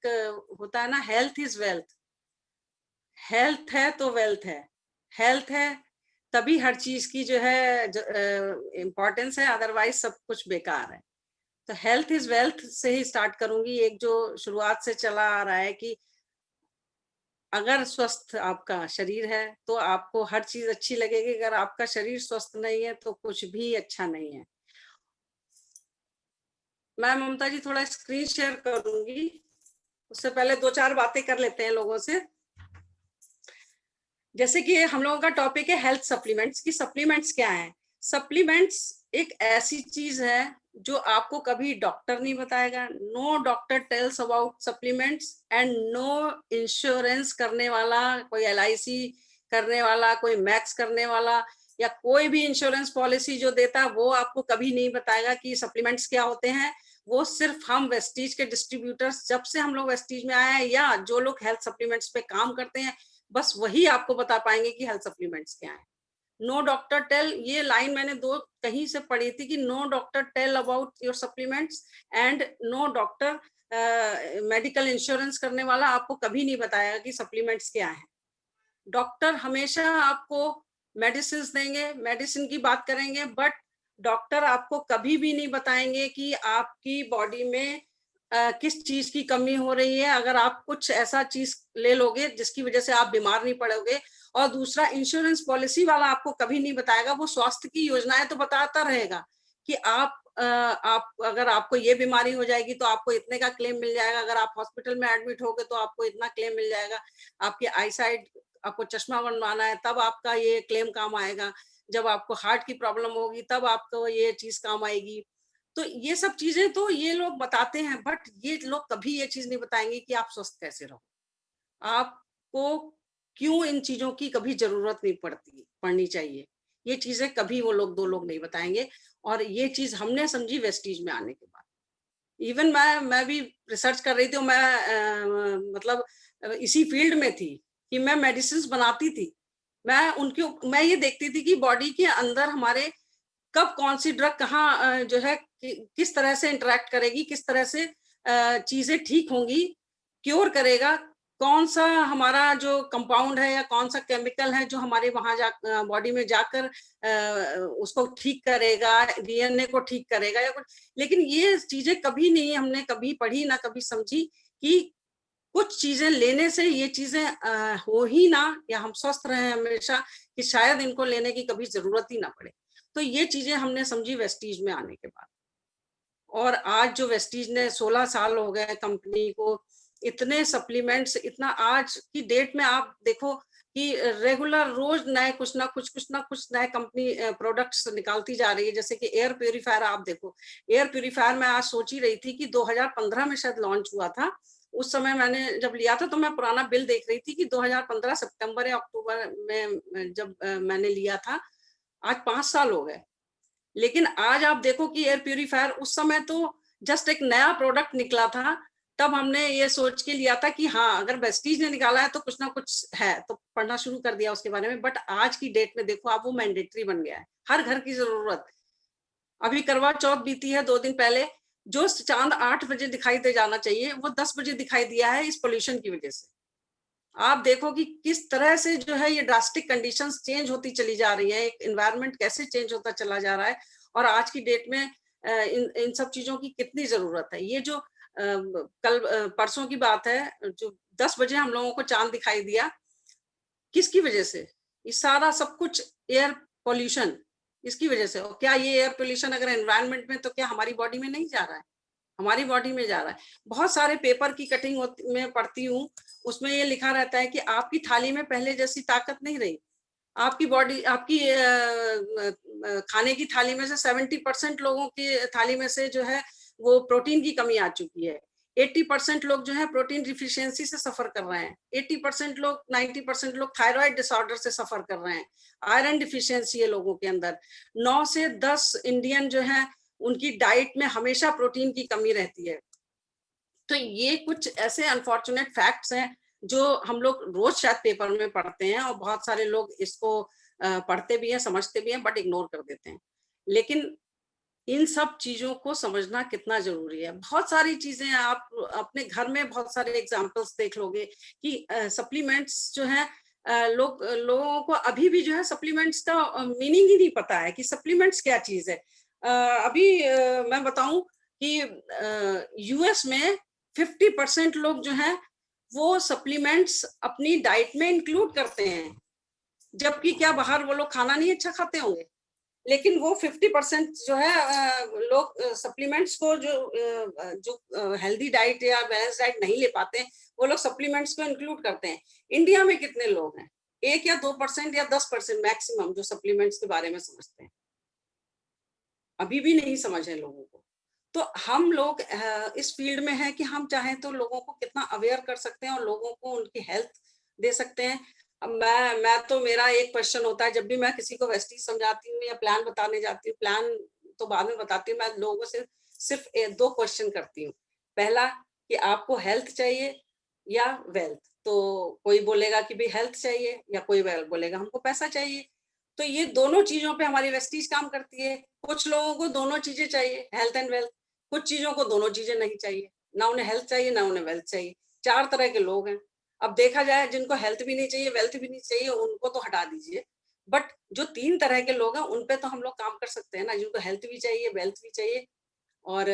एक होता है ना, हेल्थ इज वेल्थ। हेल्थ है तो वेल्थ है। हेल्थ है तभी हर चीज की जो है इम्पोर्टेंस है, अदरवाइज सब कुछ बेकार है। तो हेल्थ इज वेल्थ से ही स्टार्ट करूंगी। एक जो शुरुआत से चला आ रहा है कि अगर स्वस्थ आपका शरीर है तो आपको हर चीज अच्छी लगेगी, अगर आपका शरीर स्वस्थ नहीं है तो कुछ भी अच्छा नहीं है। मैं ममता जी थोड़ा स्क्रीन शेयर करूंगी, उससे पहले दो चार बातें कर लेते हैं लोगों से। जैसे कि हम लोगों का टॉपिक है हेल्थ सप्लीमेंट्स की। सप्लीमेंट्स क्या है? सप्लीमेंट्स एक ऐसी चीज है जो आपको कभी डॉक्टर नहीं बताएगा। No doctor tells about supplements and no insurance करने वाला, कोई LIC करने वाला, कोई मैक्स करने वाला या कोई भी इंश्योरेंस पॉलिसी जो देता, वो आपको कभी नहीं बताएगा कि सप्लीमेंट्स क्या होते हैं। वो सिर्फ हम वेस्टीज के डिस्ट्रीब्यूटर्स, जब से हम लोग वेस्टीज में आए हैं या जो लोग हेल्थ सप्लीमेंट्स पे काम करते हैं, बस वही आपको बता पाएंगे कि हेल्थ सप्लीमेंट्स क्या है। नो डॉक्टर टेल, ये लाइन मैंने दो कहीं से पढ़ी थी कि no doctor tell about your supplements and no doctor medical insurance करने वाला आपको कभी नहीं बताएगा कि सप्लीमेंट्स क्या है। डॉक्टर हमेशा आपको मेडिसिन देंगे, मेडिसिन की बात करेंगे, बट डॉक्टर आपको कभी भी नहीं बताएंगे कि आपकी बॉडी में किस चीज की कमी हो रही है। अगर आप कुछ ऐसा चीज ले लोगे जिसकी वजह से आप बीमार नहीं पड़ोगे। और दूसरा, इंश्योरेंस पॉलिसी वाला आपको कभी नहीं बताएगा। वो स्वास्थ्य की योजनाएं तो बताता रहेगा कि आप अगर आपको ये बीमारी हो जाएगी तो आपको इतने का क्लेम मिल जाएगा, अगर आप हॉस्पिटल में एडमिट हो गए तो आपको इतना क्लेम मिल जाएगा, आपकी आईसाइट, आपको चश्मा बनवाना है तब आपका ये क्लेम काम आएगा, जब आपको हार्ट की प्रॉब्लम होगी तब आपको ये चीज काम आएगी। तो ये सब चीजें तो ये लोग बताते हैं, बट ये लोग कभी ये चीज नहीं बताएंगे कि आप स्वस्थ कैसे रहो, आपको क्यों इन चीजों की कभी जरूरत नहीं पड़नी चाहिए। ये चीजें कभी वो लोग दो लोग नहीं बताएंगे। और ये चीज हमने समझी वेस्टीज में आने के बाद। इवन मैं भी रिसर्च कर रही थी, मैं मतलब इसी फील्ड में थी कि मैं मेडिसिन बनाती थी। मैं ये देखती थी कि बॉडी के अंदर हमारे कब कौन सी ड्रग कहाँ जो है किस तरह से इंटरेक्ट करेगी, किस तरह से चीजें ठीक होंगी, क्योर करेगा, कौन सा हमारा जो कंपाउंड है या कौन सा केमिकल है जो हमारे वहां बॉडी में जाकर उसको ठीक करेगा, DNA को ठीक करेगा या कुछ। लेकिन ये चीजें कभी नहीं हमने कभी पढ़ी ना कभी समझी कि कुछ चीजें लेने से ये चीजें हो ही ना, या हम स्वस्थ रहे हमेशा, कि शायद इनको लेने की कभी जरूरत ही ना पड़े। तो ये चीजें हमने समझी वेस्टीज में आने के बाद। और आज जो वेस्टीज ने 16 साल हो गए कंपनी को, इतने सप्लीमेंट्स, इतना आज की डेट में आप देखो कि रेगुलर रोज नए कुछ ना कुछ नए कंपनी प्रोडक्ट्स निकालती जा रही है। जैसे कि एयर प्यूरिफायर आप देखो, एयर प्यूरिफायर मैं आज सोच ही रही थी कि 2015 में शायद लॉन्च हुआ था। उस समय मैंने जब लिया था तो मैं पुराना बिल देख रही थी कि 2015 सितंबर या अक्टूबर में जब मैंने लिया था। आज 5 साल हो गए। लेकिन आज आप देखो कि एयर प्यूरिफायर उस समय तो जस्ट एक नया प्रोडक्ट निकला था, तब हमने ये सोच के लिया था कि हाँ, अगर वेस्टीज ने निकाला है तो कुछ ना कुछ है, तो पढ़ना शुरू कर दिया उसके बारे में। बट आज की डेट में देखो आप, वो मैंडेटरी बन गया है, हर घर की जरूरत। अभी करवा चौथ बीती है 2 दिन पहले, जो चांद 8 बजे दिखाई दे जाना चाहिए वो 10 बजे दिखाई दिया है इस पोल्यूशन की वजह से। आप देखो कि किस तरह से जो है ये ड्रास्टिक कंडीशंस चेंज होती चली जा रही है, एक एनवायरनमेंट कैसे चेंज होता चला जा रहा है। और आज की डेट में इन इन सब चीजों की कितनी जरूरत है। ये जो कल परसों की बात है, जो 10 बजे हम लोगों को चांद दिखाई दिया, किसकी वजह से? ये सारा सब कुछ एयर पॉल्यूशन, इसकी वजह से। और क्या ये एयर पॉल्यूशन अगर एनवायरनमेंट में, तो क्या हमारी बॉडी में नहीं जा रहा है? हमारी बॉडी में जा रहा है। बहुत सारे पेपर की कटिंग में पढ़ती हूँ, उसमें ये लिखा रहता है कि आपकी थाली में पहले जैसी ताकत नहीं रही। आपकी बॉडी, आपकी खाने की थाली में से 70% लोगों की थाली में से जो है वो प्रोटीन की कमी आ चुकी है। 80% लोग जो है प्रोटीन डिफिशियंसी से सफर कर रहे हैं। 80% लोग, 90% लोग थायराइड डिसऑर्डर से सफर कर रहे हैं। आयरन डिफिशियंसी है लोगों के अंदर। 9 से 10 इंडियन जो है उनकी डाइट में हमेशा प्रोटीन की कमी रहती है। तो ये कुछ ऐसे अनफॉर्चुनेट फैक्ट्स हैं जो हम लोग रोज शायद पेपर में पढ़ते हैं, और बहुत सारे लोग इसको पढ़ते भी हैं, समझते भी हैं, बट इग्नोर कर देते हैं। लेकिन इन सब चीजों को समझना कितना जरूरी है। बहुत सारी चीजें आप अपने घर में बहुत सारे एग्जांपल्स देख लोगे कि सप्लीमेंट्स जो है लोगों को अभी भी जो है सप्लीमेंट्स का मीनिंग ही नहीं पता है कि सप्लीमेंट्स क्या चीज है। अभी मैं बताऊं कि यूएस में 50% लोग जो है वो सप्लीमेंट्स अपनी डाइट में इंक्लूड करते हैं, जबकि क्या बाहर वो लोग खाना नहीं अच्छा खाते होंगे, लेकिन वो 50% जो है लोग सप्लीमेंट्स को जो हेल्दी डाइट या बैलेंस डाइट नहीं ले पाते हैं, वो लोग सप्लीमेंट्स को इंक्लूड करते हैं। इंडिया में कितने लोग हैं? 1 या 2% या 10% मैक्सिमम जो सप्लीमेंट्स के बारे में समझते हैं। अभी भी नहीं समझ है लोगों को। तो हम लोग इस फील्ड में है कि हम चाहें तो लोगों को कितना अवेयर कर सकते हैं और लोगों को उनकी हेल्थ दे सकते हैं। अब मैं तो मेरा एक क्वेश्चन होता है जब भी मैं किसी को वेस्टीज समझाती हूँ या प्लान बताने जाती हूँ, प्लान तो बाद में बताती हूँ, मैं लोगों से सिर्फ 2 क्वेश्चन करती हूँ। पहला कि आपको हेल्थ चाहिए या वेल्थ? तो कोई बोलेगा कि भाई हेल्थ चाहिए, या कोई बोलेगा हमको पैसा चाहिए। तो ये दोनों चीजों पे हमारी वेस्टीज काम करती है। कुछ लोगों को दोनों चीजें चाहिए, हेल्थ एंड वेल्थ। कुछ चीजों को दोनों चीजें नहीं चाहिए, ना उन्हें हेल्थ चाहिए ना उन्हें वेल्थ चाहिए। 4 तरह के लोग हैं। अब देखा जाए जिनको हेल्थ भी नहीं चाहिए वेल्थ भी नहीं चाहिए उनको तो हटा दीजिए, बट जो 3 तरह के लोग हैं उन पे तो हम लोग काम कर सकते हैं ना, जिनको हेल्थ भी चाहिए वेल्थ भी चाहिए और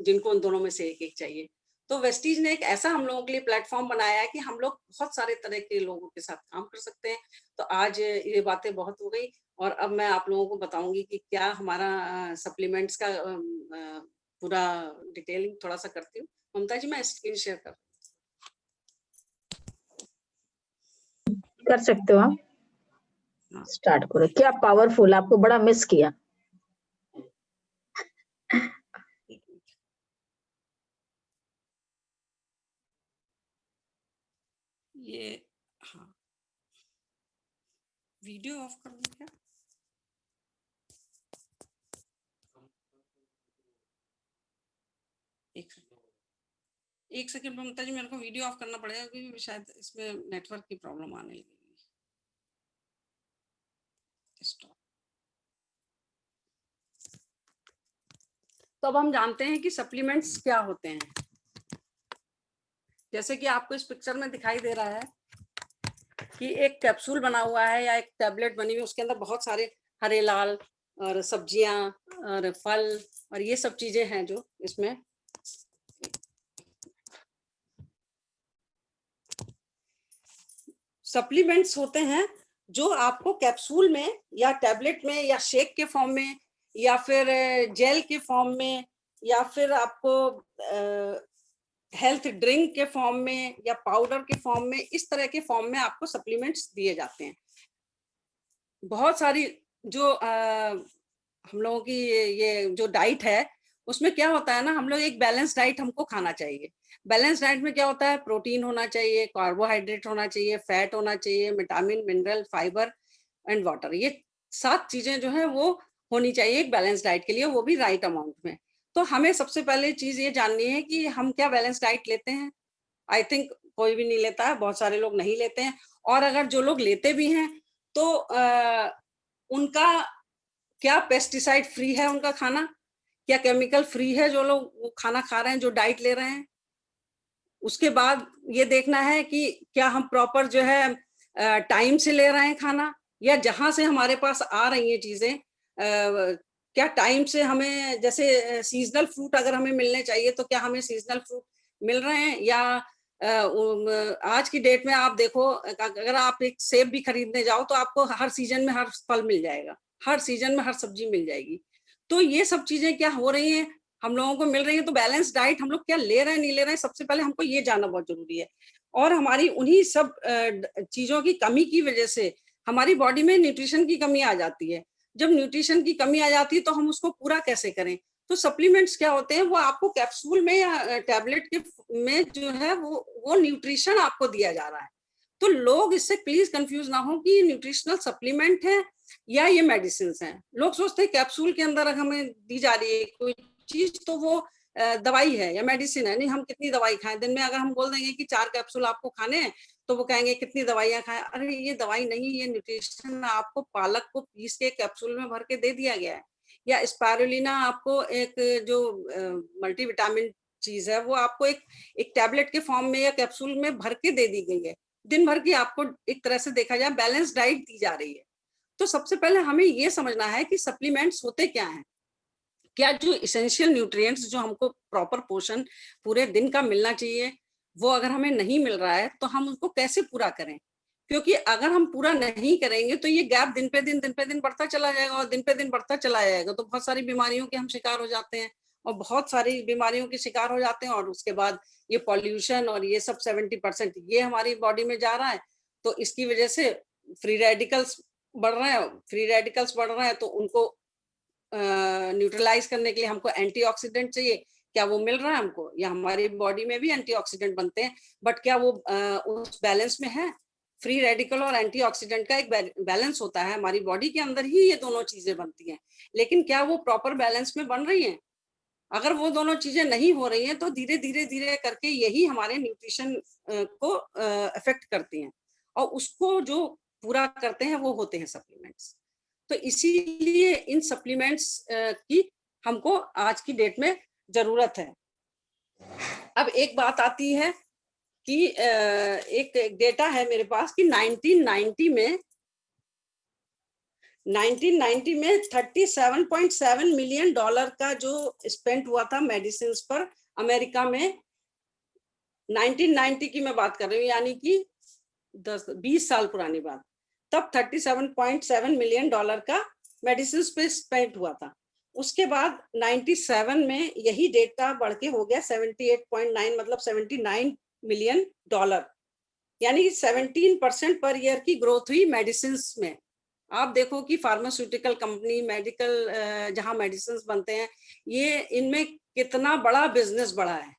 जिनको उन दोनों में से एक एक चाहिए। तो वेस्टीज ने एक ऐसा हम लोगों के लिए प्लेटफॉर्म बनाया है कि हम लोग बहुत सारे तरह के लोगों के साथ काम कर सकते हैं। तो आज ये बातें बहुत हो गई और अब मैं आप लोगों को बताऊंगी कि क्या हमारा सप्लीमेंट्स का पूरा डिटेलिंग थोड़ा सा करती हूँ। ममता जी मैं स्क्रीन शेयर कर सकते हो आप। स्टार्ट करो। क्या पावरफुल, आपको बड़ा मिस किया। ये हाँ, वीडियो ऑफ कर दूं क्या? एक सेकंड ममता जी, मेरे को वीडियो ऑफ करना पड़ेगा क्योंकि शायद इसमें नेटवर्क की प्रॉब्लम आने लगेगी। स्टॉप। तो अब हम जानते हैं कि सप्लीमेंट्स क्या होते हैं। जैसे कि आपको इस पिक्चर में दिखाई दे रहा है कि एक कैप्सूल बना हुआ है या एक टैबलेट बनी हुई है, उसके अंदर बहुत सारे हरे लाल और सब्जियां और फल और ये सब चीजें हैं जो इसमें सप्लीमेंट्स होते हैं, जो आपको कैप्सूल में या टैबलेट में या शेक के फॉर्म में या फिर जेल के फॉर्म में या फिर आपको हेल्थ ड्रिंक के फॉर्म में या पाउडर के फॉर्म में, इस तरह के फॉर्म में आपको सप्लीमेंट्स दिए जाते हैं। बहुत सारी जो हम लोगों की ये जो डाइट है उसमें क्या होता है ना, हम लोग एक बैलेंस डाइट हमको खाना चाहिए। बैलेंस डाइट में क्या होता है, प्रोटीन होना चाहिए, कार्बोहाइड्रेट होना चाहिए, फैट होना चाहिए, vitamin mineral fibre and water. ये 7 चीजें जो है वो होनी चाहिए एक बैलेंस डाइट के लिए, वो भी राइट अमाउंट में। तो हमें सबसे पहले चीज ये जाननी है कि हम क्या बैलेंस डाइट लेते हैं। आई थिंक कोई भी नहीं लेता है, बहुत सारे लोग नहीं लेते हैं। और अगर जो लोग लेते भी हैं तो उनका क्या पेस्टिसाइड फ्री है उनका खाना, क्या केमिकल फ्री है जो लोग खाना खा रहे हैं, जो डाइट ले रहे हैं। उसके बाद ये देखना है कि क्या हम प्रॉपर जो है टाइम से ले रहे हैं खाना, या जहां से हमारे पास आ रही हैं चीजें क्या टाइम से हमें, जैसे सीजनल फ्रूट अगर हमें मिलने चाहिए तो क्या हमें सीजनल फ्रूट मिल रहे हैं, या आज की डेट में आप देखो अगर आप एक सेब भी खरीदने जाओ तो आपको हर सीजन में हर फल मिल जाएगा, हर सीजन में हर सब्जी मिल जाएगी। तो ये सब चीजें क्या हो रही हैं, हम लोगों को मिल रही है। तो बैलेंस डाइट हम लोग क्या ले रहे हैं नहीं ले रहे हैं, सबसे पहले हमको ये जानना बहुत जरूरी है। और हमारी उन्हीं सब चीजों की कमी की वजह से हमारी बॉडी में न्यूट्रिशन की कमी आ जाती है। जब न्यूट्रिशन की कमी आ जाती है तो हम उसको पूरा कैसे करें। तो सप्लीमेंट्स क्या होते हैं, वो आपको कैप्सूल में या टैबलेट के में जो है वो न्यूट्रिशन आपको दिया जा रहा है। तो लोग इससे प्लीज कंफ्यूज ना हो कि ये न्यूट्रिशनल सप्लीमेंट है या ये मेडिसिन हैं। लोग सोचते हैं कैप्सूल के अंदर हमें दी जा रही है कोई चीज तो वो दवाई है या मेडिसिन है। नहीं, हम कितनी दवाई खाएं दिन में, अगर हम बोल देंगे कि 4 कैप्सूल आपको खाने हैं तो वो कहेंगे कितनी दवाइयां खाएं। अरे ये दवाई नहीं, ये न्यूट्रिशन आपको पालक को पीस के कैप्सूल में भर के दे दिया गया है। या स्पायरुलिना आपको एक जो मल्टीविटामिन चीज है वो आपको एक टैबलेट के फॉर्म में या कैप्सूल में भर के दे दी गई है। दिन भर की आपको एक तरह से देखा जाए बैलेंस डाइट दी जा रही है। तो सबसे पहले हमें ये समझना है कि सप्लीमेंट्स होते क्या हैं। क्या जो इसेंशियल न्यूट्रिएंट्स जो हमको प्रॉपर पोषण पूरे दिन का मिलना चाहिए, वो अगर हमें नहीं मिल रहा है तो हम उसको कैसे पूरा करें? क्योंकि अगर हम पूरा नहीं करेंगे तो ये गैप दिन पे दिन बढ़ता चला जाएगा और दिन पे दिन बढ़ता चला जाएगा, तो बहुत सारी बीमारियों के हम शिकार हो जाते हैं और बहुत सारी बीमारियों के शिकार हो जाते हैं। और उसके बाद ये पॉल्यूशन और ये सब 70% ये हमारी बॉडी में जा रहा है, तो इसकी वजह से फ्री रेडिकल्स बढ़ रहे हैं। फ्री रेडिकल्स बढ़ रहे हैं तो उनको न्यूट्रलाइज करने के लिए हमको एंटीऑक्सीडेंट चाहिए। क्या वो मिल रहा है हमको? या हमारी बॉडी में भी एंटीऑक्सीडेंट बनते हैं, बट क्या वो उस बैलेंस में है? फ्री रेडिकल और एंटीऑक्सीडेंट का एक बैलेंस होता है, हमारी बॉडी के अंदर ही ये दोनों चीजें बनती हैं, लेकिन क्या वो प्रॉपर बैलेंस में बन रही हैं? अगर वो दोनों चीजें नहीं हो रही हैं तो धीरे धीरे धीरे करके यही हमारे न्यूट्रिशन को अफेक्ट करती हैं, और उसको जो पूरा करते हैं वो होते हैं सप्लीमेंट्स। तो इसीलिए इन सप्लीमेंट्स की हमको आज की डेट में जरूरत है। अब एक बात आती है कि एक डेटा है मेरे पास कि 1990 में 37.7 मिलियन डॉलर का जो स्पेंड हुआ था मेडिसिन पर अमेरिका में। 1990 की मैं बात कर रही हूँ, यानी कि 20 साल पुरानी बात। तब 37.7 मिलियन डॉलर का मेडिसिन पे स्पेंड हुआ था। उसके बाद 97 में यही डेटा बढ़ के हो गया 78.9, मतलब 79 मिलियन डॉलर, यानी कि 17% पर ईयर की ग्रोथ हुई मेडिसिन में। आप देखो कि फार्मास्यूटिकल कंपनी, मेडिकल जहां मेडिसिन बनते हैं, ये इनमें कितना बड़ा बिजनेस बढ़ा है।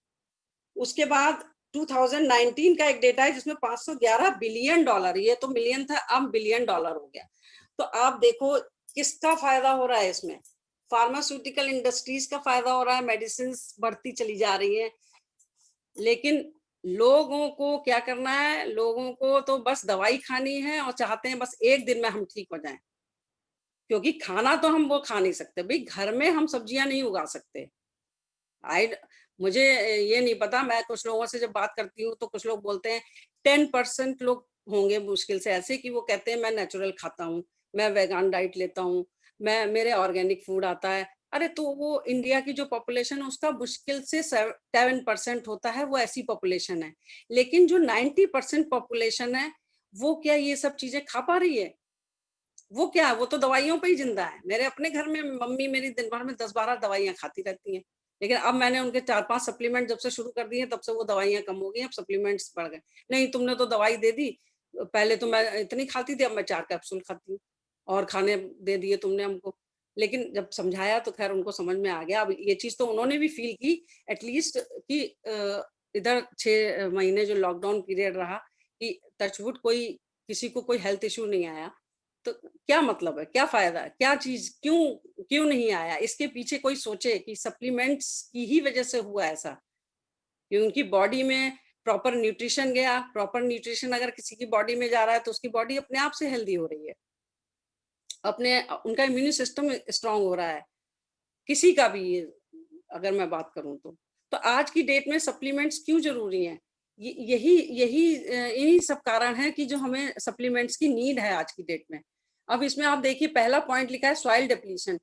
उसके बाद 2019 का एक डेटा है जिसमें 511 बिलियन डॉलर, ये तो मिलियन था, अब बिलियन डॉलर हो गया। तो आप देखो किसका फायदा हो रहा है इसमें? फार्मास्यूटिकल इंडस्ट्रीज का फायदा हो रहा है, मेडिसिन बढ़ती चली जा रही है। लेकिन लोगों को क्या करना है? लोगों को तो बस दवाई खानी है और चाहते हैं बस एक दिन में हम ठीक हो जाएं, क्योंकि खाना तो हम वो खा नहीं सकते भाई, घर में हम सब्जियां नहीं उगा सकते। आई मुझे ये नहीं पता, मैं कुछ लोगों से जब बात करती हूँ तो कुछ लोग बोलते हैं 10% लोग होंगे मुश्किल से ऐसे कि वो कहते हैं मैं नेचुरल खाता हूँ, मैं वेगान डाइट लेता हूँ, मैं मेरे ऑर्गेनिक फूड आता है। अरे तो वो इंडिया की जो पॉपुलेशन है उसका मुश्किल से 7% होता है, वो ऐसी पॉपुलेशन है। लेकिन जो 90% पॉपुलेशन है वो क्या ये सब चीजें खा पा रही है? वो क्या है, वो तो दवाइयों पे ही जिंदा है। मेरे अपने घर में मम्मी मेरी दिन भर में 10-12 दवाइयां खाती रहती हैं, लेकिन अब मैंने उनके 4-5 सप्लीमेंट जब से शुरू कर दिए तब से वो दवाइयां कम हो गई, अब सप्लीमेंट्स बढ़ गए। नहीं तुमने तो दवाई दे दी, पहले तो मैं इतनी खाती थी, अब मैं 4 कैप्सूल खाती हूँ और खाने दे दिए तुमने हमको। लेकिन जब समझाया तो खैर उनको समझ में आ गया। अब ये चीज तो उन्होंने भी फील की एटलीस्ट कि इधर 6 महीने जो लॉकडाउन पीरियड रहा कि टचवुड कोई किसी को कोई हेल्थ इश्यू नहीं आया, तो क्या मतलब है, क्या फायदा है, क्या चीज, क्यों क्यों नहीं आया? इसके पीछे कोई सोचे कि सप्लीमेंट्स की ही वजह से हुआ ऐसा, कि उनकी बॉडी में प्रॉपर न्यूट्रिशन गया। प्रॉपर न्यूट्रिशन अगर किसी की बॉडी में जा रहा है तो उसकी बॉडी अपने आप से हेल्दी हो रही है, अपने उनका इम्यून सिस्टम स्ट्रांग हो रहा है, किसी का भी ये अगर मैं बात करूं तो आज की डेट में सप्लीमेंट्स क्यों जरूरी हैं? यही यही इन्हीं सब कारण है कि जो हमें सप्लीमेंट्स की नीड है आज की डेट में। अब इसमें आप देखिए पहला पॉइंट लिखा है सॉइल डिप्लीशन।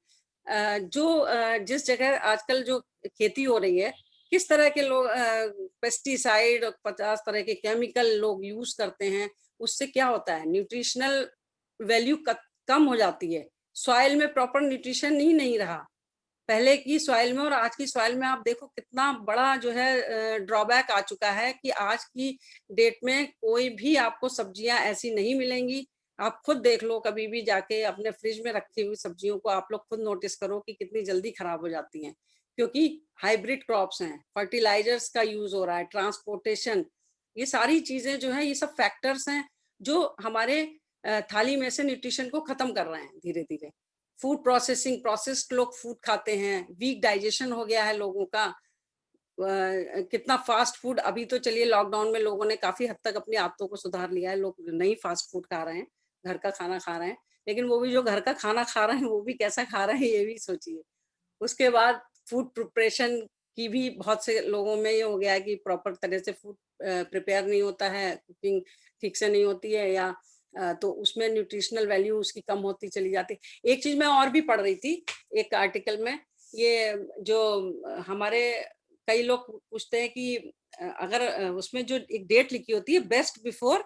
जो जिस जगह आजकल जो खेती हो रही है, किस तरह के लोग पेस्टिसाइड और 50 तरह के केमिकल लोग यूज करते हैं, उससे क्या होता है? न्यूट्रिशनल वैल्यू कम हो जाती है, सॉइल में प्रॉपर न्यूट्रिशन ही नहीं रहा। पहले की सॉइल में और आज की सॉइल में आप देखो कितना बड़ा जो है ड्रॉबैक आ चुका है कि आज की डेट में कोई भी आपको सब्जियां ऐसी नहीं मिलेंगी। आप खुद देख लो, कभी भी जाके अपने फ्रिज में रखी हुई सब्जियों को आप लोग खुद नोटिस करो कि कितनी जल्दी खराब हो जाती हैं, क्योंकि हाइब्रिड क्रॉप्स हैं, फर्टिलाइजर्स का यूज हो रहा है, ट्रांसपोर्टेशन, ये सारी चीजें जो है ये सब फैक्टर्स हैं जो हमारे थाली में से न्यूट्रिशन को खत्म कर रहे हैं धीरे धीरे। फूड प्रोसेसिंग, प्रोसेस्ड लोग फूड खाते हैं, वीक डाइजेशन हो गया है लोगों का। कितना फास्ट फूड, अभी तो चलिए लॉकडाउन में लोगों ने काफी हद तक अपनी आदतों को सुधार लिया है, लोग नहीं फास्ट फूड खा रहे हैं, घर का खाना खा रहे हैं। लेकिन वो भी जो घर का खाना खा रहे हैं वो भी कैसा खा रहे हैं ये भी सोचिए। उसके बाद फूड प्रिपरेशन की भी बहुत से लोगों में ये हो गया है कि प्रॉपर तरह से फूड प्रिपेयर नहीं होता है, कुकिंग ठीक से नहीं होती है, या तो उसमें न्यूट्रिशनल वैल्यू उसकी कम होती चली जाती। एक चीज मैं और भी पढ़ रही थी एक आर्टिकल में, ये जो हमारे कई लोग पूछते हैं कि अगर उसमें जो एक डेट लिखी होती है बेस्ट बिफोर,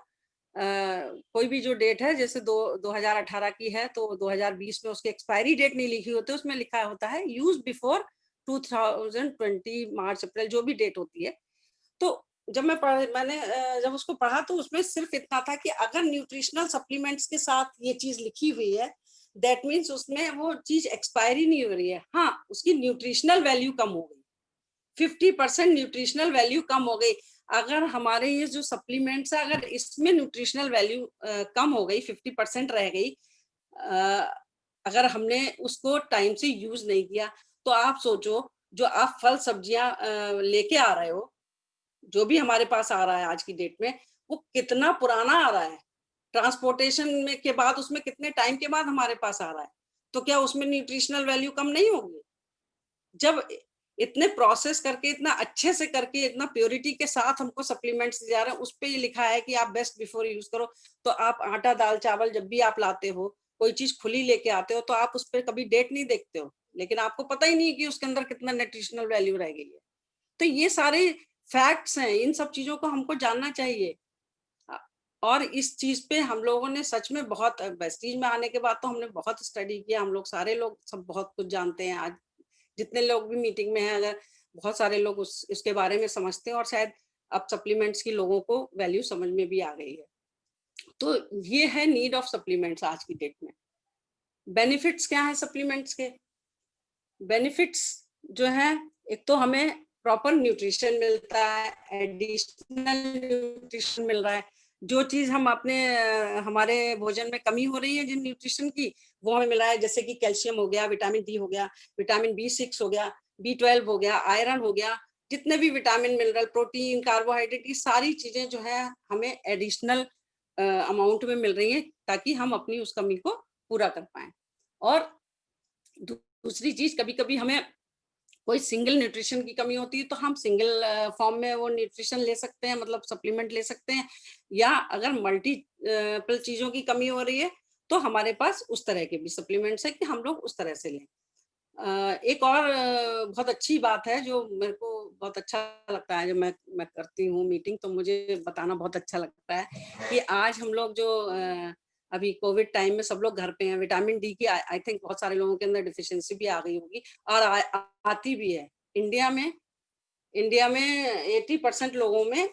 कोई भी जो डेट है जैसे 2018 की है तो 2020 में उसकी एक्सपायरी डेट नहीं लिखी होती, उसमें लिखा होता है यूज बिफोर 2020 मार्च अप्रैल जो भी डेट होती है। तो जब मैंने जब उसको पढ़ा तो उसमें सिर्फ इतना था कि अगर न्यूट्रिशनल सप्लीमेंट्स के साथ ये चीज लिखी हुई है दैट मीन्स उसमें वो चीज एक्सपायरी नहीं हो रही है, हाँ उसकी न्यूट्रिशनल वैल्यू कम हो गई, 50% न्यूट्रिशनल वैल्यू कम हो गई। अगर हमारे ये जो सप्लीमेंट्स है अगर इसमें न्यूट्रिशनल वैल्यू कम हो गई, 50% रह गई, अगर हमने उसको टाइम से यूज नहीं किया, तो आप सोचो जो आप फल सब्जियां लेके आ रहे हो, जो भी हमारे पास आ रहा है आज की डेट में, वो कितना पुराना आ रहा है, ट्रांसपोर्टेशन में के बाद उसमें कितने टाइम के बाद हमारे पास आ रहा है, तो क्या उसमें न्यूट्रिशनल वैल्यू कम नहीं होगी? जब इतने प्रोसेस करके इतना अच्छे से करके इतना प्योरिटी के साथ हमको सप्लीमेंट्स दिया रहे हैं, उस पे ये लिखा है कि आप बेस्ट बिफोर यूज करो, तो आप आटा दाल चावल जब भी आप लाते हो, कोई चीज खुली लेके आते हो, तो आप उस पर कभी डेट नहीं देखते हो, लेकिन आपको पता ही नहीं कि उसके अंदर कितना न्यूट्रिशनल वैल्यू रह गई है। तो ये सारे फैक्ट्स हैं, इन सब चीजों को हमको जानना चाहिए। और इस चीज पे हम लोगों ने सच में बहुत, वेस्टीज में आने के बाद तो हमने बहुत स्टडी किया, हम लोग सारे लोग सब बहुत कुछ जानते हैं आज, जितने लोग भी मीटिंग में हैं, अगर बहुत सारे लोग इसके बारे में समझते हैं, और शायद अब सप्लीमेंट्स की लोगों को वैल्यू समझ में भी आ गई है। तो ये है नीड ऑफ सप्लीमेंट्स आज की डेट में। बेनिफिट्स क्या है सप्लीमेंट्स के? बेनिफिट्स जो है, एक तो हमें प्रॉपर न्यूट्रिशन मिलता है, एडिशनल न्यूट्रिशन मिल रहा है, जो चीज हम अपने हमारे भोजन में कमी हो रही है जिन न्यूट्रिशन की, वो हमें मिल रहा है, जैसे कि कैल्शियम हो गया, विटामिन डी हो गया, विटामिन B6 हो गया, B12 हो गया, आयरन हो गया, जितने भी विटामिन मिनरल प्रोटीन कार्बोहाइड्रेट, ये सारी चीजें जो है हमें एडिशनल अमाउंट में मिल रही है ताकि हम अपनी उस कमी को पूरा कर पाए। और दूसरी चीज, कभी कभी हमें कोई सिंगल न्यूट्रिशन की कमी होती है तो हम सिंगल फॉर्म में वो न्यूट्रिशन ले सकते हैं, मतलब सप्लीमेंट ले सकते हैं, या अगर मल्टीपल चीजों की कमी हो रही है तो हमारे पास उस तरह के भी सप्लीमेंट्स है कि हम लोग उस तरह से लें। एक और बहुत अच्छी बात है जो मेरे को बहुत अच्छा लगता है, जब मैं करती हूँ मीटिंग तो मुझे बताना बहुत अच्छा लगता है कि आज हम लोग जो अभी कोविड टाइम में सब लोग घर पे हैं, विटामिन डी की आई थिंक बहुत सारे लोगों के अंदर डिफिशियंसी भी आ गई होगी, और आती भी है। इंडिया में 80% लोगों में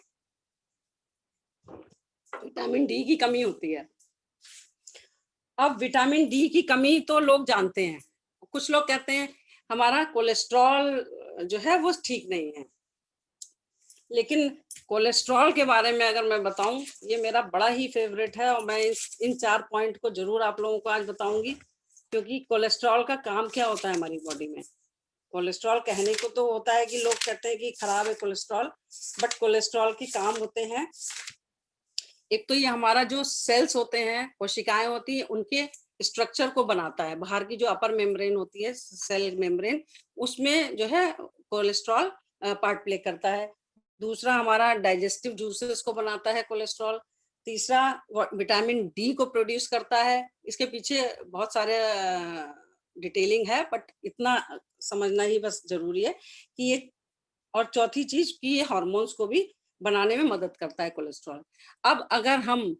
विटामिन डी की कमी होती है। अब विटामिन डी की कमी तो लोग जानते हैं, कुछ लोग कहते हैं हमारा कोलेस्ट्रॉल जो है वो ठीक नहीं है, लेकिन कोलेस्ट्रॉल के बारे में अगर मैं बताऊं, ये मेरा बड़ा ही फेवरेट है, और मैं इन 4 पॉइंट को जरूर आप लोगों को आज बताऊंगी, क्योंकि कोलेस्ट्रॉल का काम क्या होता है हमारी बॉडी में। कोलेस्ट्रॉल कहने को तो होता है कि लोग कहते हैं कि खराब है कोलेस्ट्रॉल, बट कोलेस्ट्रॉल के काम होते हैं, एक तो ये हमारा जो सेल्स होते हैं, कोशिकाएं होती हैं, उनके स्ट्रक्चर को बनाता है, बाहर की जो अपर मेम्ब्रेन होती है सेल मेम्ब्रेन, उसमें जो है कोलेस्ट्रॉल पार्ट प्ले करता है। दूसरा हमारा डाइजेस्टिव जूसेस को बनाता है कोलेस्ट्रॉल। तीसरा विटामिन डी को प्रोड्यूस करता है, इसके पीछे बहुत सारे डिटेलिंग है, बट इतना समझना ही बस जरूरी है कि ये, और चौथी चीज कि ये हार्मोन्स को भी बनाने में मदद करता है कोलेस्ट्रॉल। अब अगर हम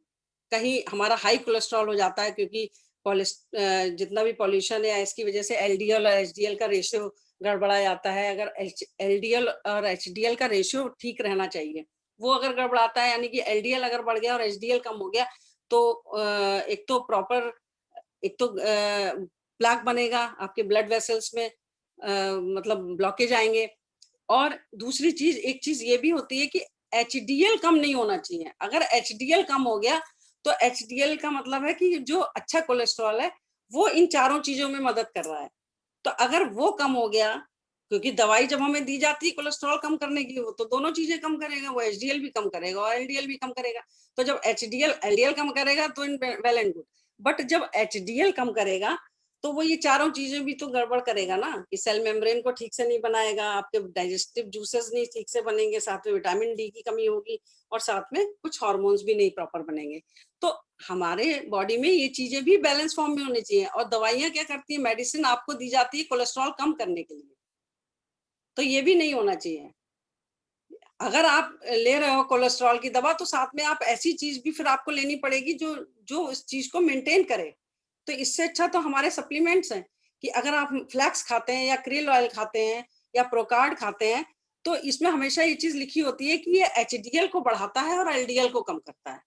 कहीं हमारा हाई कोलेस्ट्रॉल हो जाता है, क्योंकि जितना भी पॉल्यूशन है इसकी वजह से एलडीएल और एचडीएल का रेशियो गड़बड़ा जाता है, अगर एलडीएल और एचडीएल का रेशियो ठीक रहना चाहिए, वो अगर गड़बड़ाता है, यानी कि एलडीएल अगर बढ़ गया और एचडीएल कम हो गया, तो एक तो प्रॉपर, एक तो प्लाक बनेगा आपके ब्लड वेसल्स में, मतलब ब्लॉकेज आएंगे, और दूसरी चीज, एक चीज ये भी होती है कि एचडीएल कम नहीं होना चाहिए। अगर एचडीएल कम हो गया तो एचडीएल का मतलब है कि जो अच्छा कोलेस्ट्रॉल है वो इन चारों चीजों में मदद कर रहा है, तो अगर वो कम हो गया, क्योंकि दवाई जब हमें दी जाती है कोलेस्ट्रॉल कम करने की, वो तो दोनों चीजें कम करेगा, वो एचडीएल भी कम करेगा और एलडीएल भी कम करेगा, तो जब एचडीएल एलडीएल कम करेगा तो in well and good, but जब HDL कम करेगा तो वो ये चारों चीजें भी तो गड़बड़ करेगा ना, कि सेल मेम्ब्रेन को ठीक से नहीं बनाएगा, आपके डाइजेस्टिव जूसेस नहीं ठीक से बनेंगे, साथ में विटामिन डी की कमी होगी, और साथ में कुछ हार्मोन्स भी नहीं प्रॉपर बनेंगे। तो हमारे बॉडी में ये चीजें भी बैलेंस फॉर्म में होनी चाहिए। और दवाइयां क्या करती है, मेडिसिन आपको दी जाती है कोलेस्ट्रॉल कम करने के लिए, तो ये भी नहीं होना चाहिए। अगर आप ले रहे हो कोलेस्ट्रॉल की दवा, तो साथ में आप ऐसी चीज भी फिर आपको लेनी पड़ेगी जो जो इस चीज को मेंटेन करे। तो इससे अच्छा तो हमारे सप्लीमेंट्स हैं, कि अगर आप फ्लैक्स खाते हैं या क्रिल ऑयल खाते हैं या प्रोकार्ड खाते हैं, तो इसमें हमेशा ये चीज लिखी होती है कि ये HDL को बढ़ाता है और LDL को कम करता है।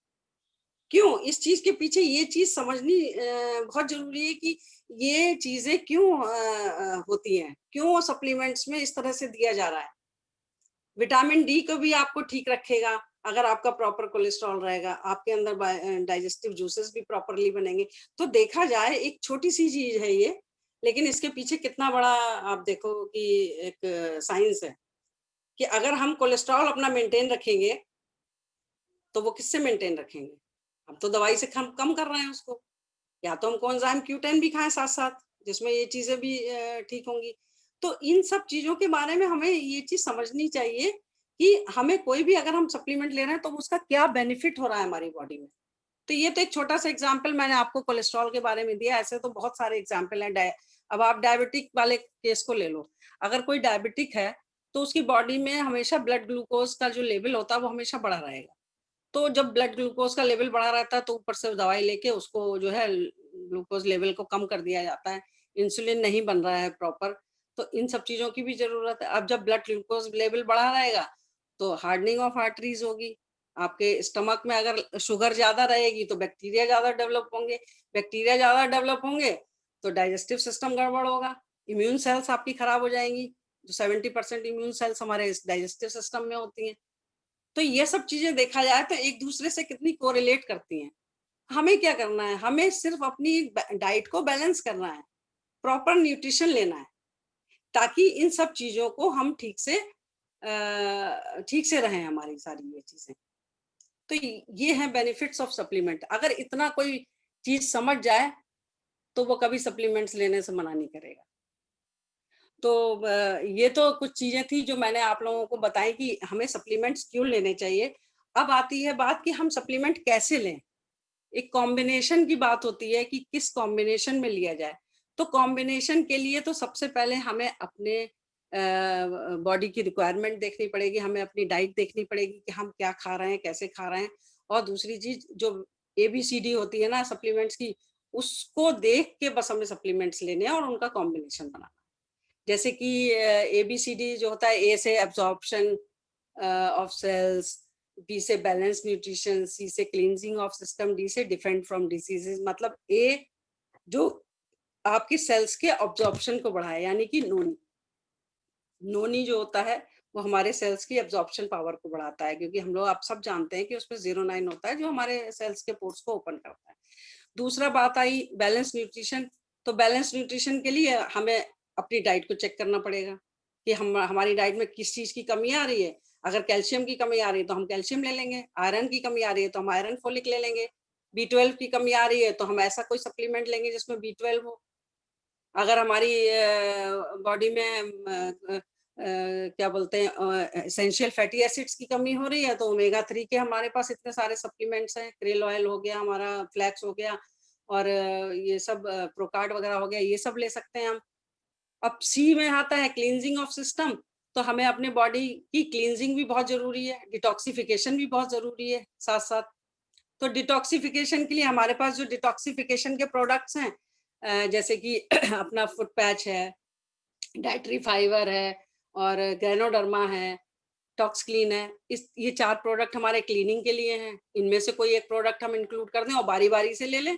क्यों? इस चीज के पीछे ये चीज समझनी बहुत जरूरी है कि ये चीजें क्यों होती हैं, क्यों सप्लीमेंट्स में इस तरह से दिया जा रहा है। विटामिन डी को भी आपको ठीक रखेगा अगर आपका प्रॉपर कोलेस्ट्रॉल रहेगा, आपके अंदर डाइजेस्टिव जूसेस भी प्रॉपरली बनेंगे। तो देखा जाए एक छोटी सी चीज है ये, लेकिन इसके पीछे कितना बड़ा आप देखो कि एक साइंस है, कि अगर हम कोलेस्ट्रॉल अपना मेंटेन रखेंगे तो वो किससे मेंटेन रखेंगे? हम तो दवाई से कम कम कर रहे हैं उसको, या तो हम कोएंजाइम Q10 भी खाएं साथ साथ, जिसमें ये चीजें भी ठीक होंगी। तो इन सब चीजों के बारे में हमें ये चीज समझनी चाहिए कि हमें कोई भी अगर हम सप्लीमेंट ले रहे हैं तो उसका क्या बेनिफिट हो रहा है हमारी बॉडी में। तो ये तो एक छोटा सा एग्जाम्पल मैंने आपको कोलेस्ट्रॉल के बारे में दिया, ऐसे तो बहुत सारे एग्जाम्पल हैं। अब आप डायबिटिक वाले केस को ले लो, अगर कोई डायबिटिक है तो उसकी बॉडी में हमेशा ब्लड ग्लूकोज का जो लेवल होता है वो हमेशा बढ़ा रहेगा। तो जब ब्लड ग्लूकोज का लेवल बढ़ा रहता है तो ऊपर से दवाई लेके उसको जो है ग्लूकोज लेवल को कम कर दिया जाता है, इंसुलिन नहीं बन रहा है प्रॉपर। तो इन सब चीजों की भी जरूरत है। अब जब ब्लड ग्लूकोज लेवल बढ़ा रहेगा तो हार्डनिंग ऑफ आर्टरीज होगी, आपके स्टमक में अगर शुगर ज्यादा रहेगी तो बैक्टीरिया ज्यादा डेवलप होंगे, बैक्टीरिया ज्यादा डेवलप होंगे तो डाइजेस्टिव सिस्टम गड़बड़ होगा, इम्यून सेल्स आपकी खराब हो जाएंगी। जो 70% इम्यून सेल्स हमारे डाइजेस्टिव सिस्टम में होती हैं। तो ये सब चीजें देखा जाए तो एक दूसरे से कितनी कोरिलेट करती हैं। हमें क्या करना है, हमें सिर्फ अपनी डाइट को बैलेंस करना है, प्रॉपर न्यूट्रिशन लेना है, ताकि इन सब चीजों को हम ठीक से रहें हमारी सारी ये चीजें। तो ये है बेनिफिट्स ऑफ सप्लीमेंट। अगर इतना कोई चीज समझ जाए तो वो कभी सप्लीमेंट्स लेने से मना नहीं करेगा। तो ये तो कुछ चीजें थी जो मैंने आप लोगों को बताई कि हमें सप्लीमेंट्स क्यों लेने चाहिए। अब आती है बात कि हम सप्लीमेंट कैसे लें। एक कॉम्बिनेशन की बात होती है कि किस कॉम्बिनेशन में लिया जाए। तो कॉम्बिनेशन के लिए तो सबसे पहले हमें अपने बॉडी की रिक्वायरमेंट देखनी पड़ेगी, हमें अपनी डाइट देखनी पड़ेगी कि हम क्या खा रहे हैं, कैसे खा रहे हैं। और दूसरी चीज जो ABCD होती है ना सप्लीमेंट्स की, उसको देख के बस हमें सप्लीमेंट्स लेने हैं और उनका कॉम्बिनेशन बनाना। जैसे कि ABCD जो होता है, A से एब्जॉर्प्शन ऑफ सेल्स, B से बैलेंस न्यूट्रिशन, C से क्लींजिंग ऑफ सिस्टम, D से डिफेंड फ्रॉम डिसीजेज। मतलब A जो आपकी सेल्स के ऑब्जॉर्प्शन को बढ़ाए, यानी कि नोनी। नोनी जो होता है वो हमारे सेल्स की एब्जॉर्प्शन पावर को बढ़ाता है, क्योंकि हम लोग आप सब जानते हैं कि उसमें 0,9 होता है जो हमारे सेल्स के पोर्स को ओपन करता है। दूसरा बात आई बैलेंस न्यूट्रिशन। तो बैलेंस न्यूट्रिशन के लिए हमें अपनी डाइट को चेक करना पड़ेगा कि हम हमारी डाइट में किस चीज की कमी आ रही है। अगर कैल्शियम की कमी आ रही है तो हम कैल्शियम ले लेंगे, आयरन की कमी आ रही है तो हम आयरन फोलिक ले लेंगे, B12 की कमी आ रही है तो हम ऐसा कोई सप्लीमेंट लेंगे जिसमें B12 हो। अगर हमारी बॉडी में क्या बोलते हैं एसेंशियल फैटी एसिड्स की कमी हो रही है तो ओमेगा 3 के हमारे पास इतने सारे सप्लीमेंट्स हैं। क्रेल ऑयल हो गया, हमारा फ्लैक्स हो गया, और ये सब प्रोकार्ड वगैरह हो गया, ये सब ले सकते हैं हम। अब C में आता है क्लींजिंग ऑफ सिस्टम। तो हमें अपने बॉडी की क्लींजिंग भी बहुत जरूरी है, डिटॉक्सिफिकेशन भी बहुत जरूरी है साथ साथ। तो डिटॉक्सिफिकेशन के लिए हमारे पास जो डिटॉक्सिफिकेशन के प्रोडक्ट्स हैं, जैसे कि अपना फुट पैच है, डाइटरी फाइबर है, और ग्रेनोडर्मा है, टॉक्स क्लीन है। ये 4 प्रोडक्ट हमारे क्लीनिंग के लिए हैं। इनमें से कोई एक प्रोडक्ट हम इंक्लूड कर दें और बारी बारी से ले लें।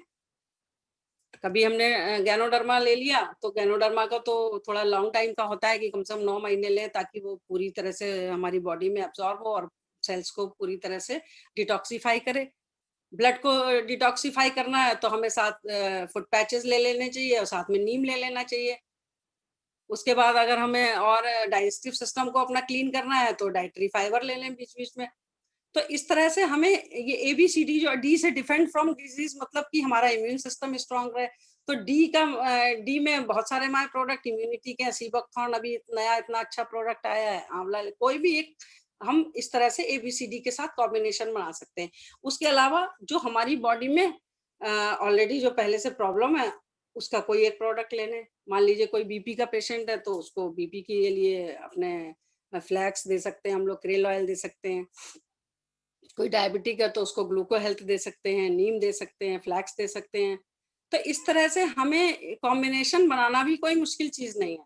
कभी हमने गैनोडर्मा ले लिया तो गैनोडर्मा का तो थोड़ा लॉन्ग टाइम का होता है कि कम से कम 9 महीने लें, ताकि वो पूरी तरह से हमारी बॉडी में एब्जॉर्ब हो और सेल्स को पूरी तरह से डिटॉक्सिफाई करे। ब्लड को डिटॉक्सिफाई करना है तो हमें साथ फुट पैचेस ले लेने चाहिए और साथ में नीम ले लेना चाहिए। उसके बाद अगर हमें और डाइजेस्टिव सिस्टम को अपना क्लीन करना है तो डाइटरी फाइबर ले लें बीच बीच में। तो इस तरह से हमें ये ABCD जो डी से डिफेंड फ्रॉम डिजीज, मतलब कि हमारा इम्यून सिस्टम स्ट्रांग रहे। तो डी में बहुत सारे हमारे प्रोडक्ट इम्यूनिटी के, सीबकथॉर्न अभी नया इतना अच्छा प्रोडक्ट आया है, आंवला, कोई भी एक हम इस तरह से ABCD के साथ कॉम्बिनेशन बना सकते हैं। उसके अलावा जो हमारी बॉडी में ऑलरेडी जो पहले से प्रॉब्लम है उसका कोई एक प्रोडक्ट लेने, मान लीजिए कोई बीपी का पेशेंट है तो उसको बीपी के लिए अपने फ्लैक्स दे सकते हैं हम लोग, क्रेल ऑयल दे सकते हैं। कोई डायबिटिक है तो उसको ग्लूको हेल्थ दे सकते हैं, नीम दे सकते हैं, फ्लैक्स दे सकते हैं। तो इस तरह से हमें कॉम्बिनेशन बनाना भी कोई मुश्किल चीज नहीं है।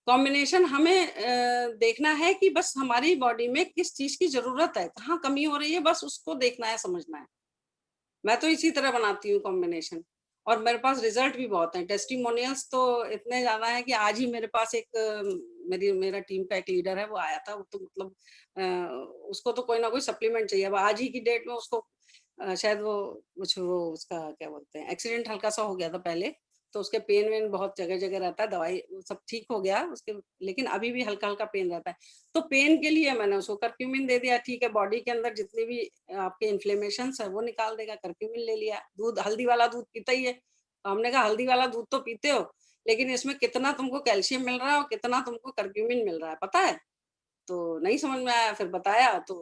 कॉम्बिनेशन हमें देखना है कि बस हमारी बॉडी में किस चीज की जरूरत है, कहाँ कमी हो रही है, बस उसको देखना है, समझना है। मैं तो इसी तरह बनाती हूँ कॉम्बिनेशन, और मेरे पास रिजल्ट भी बहुत हैं। टेस्टिमोनियल्स तो इतने ज्यादा है कि आज ही मेरे पास एक मेरा टीम का एक लीडर है, वो आया था, वो तो मतलब उसको तो कोई ना कोई सप्लीमेंट चाहिए। अब आज ही की डेट में उसको शायद वो उसका क्या बोलते हैं, एक्सीडेंट हल्का सा हो गया था पहले, तो उसके पेन वेन बहुत जगह जगह रहता है, दवाई सब ठीक हो गया उसके, लेकिन अभी भी हल्का हल्का पेन रहता है। तो पेन के लिए मैंने उसको करक्यूमिन दे दिया, ठीक है, बॉडी के अंदर जितनी भी आपके इन्फ्लेमेशन है वो निकाल देगा। करक्यूमिन ले लिया। दूध, हल्दी वाला दूध पीता ही है, तो हमने कहा हल्दी वाला दूध तो पीते हो, लेकिन इसमें कितना तुमको कैल्शियम मिल रहा है और कितना तुमको करक्यूमिन मिल रहा है पता है? तो नहीं समझ में आया, फिर बताया तो